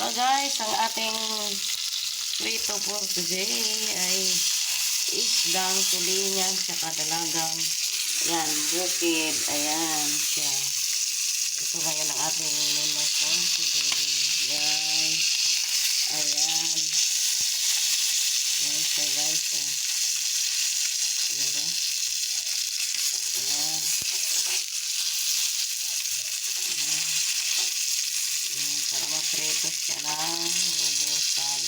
Hello guys, ang ating prito for today ay isdang tulingan sa dalagang. Ayan, bukid. Ayan siya. Ito ngayon ang ating menu for today. Guys. Ayan. Ayan siya guys. Diba? Ayan. Ayan. Ayan. Para maprito siya ng lubusan.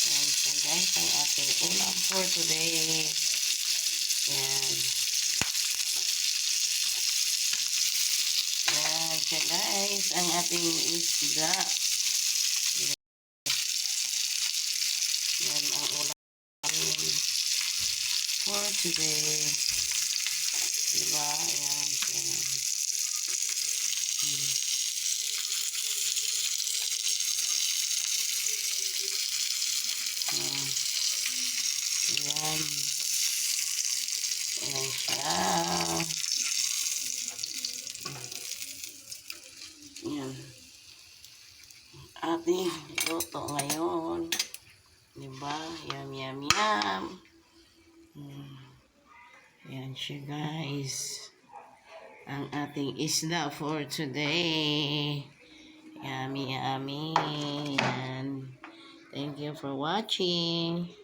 Ayan siya guys. Ang ating ulam for today. Ayan. Ayan siya guys. Ang ating isda. Ayan ang ulam for today. Diba? Ayan siya. Ayan. Ayan siya. Ayan. Ating luto ngayon. Diba? Yum, yum, yum. Ayan siya guys. Ang ating isda for today. Yummy, yummy. And thank you for watching.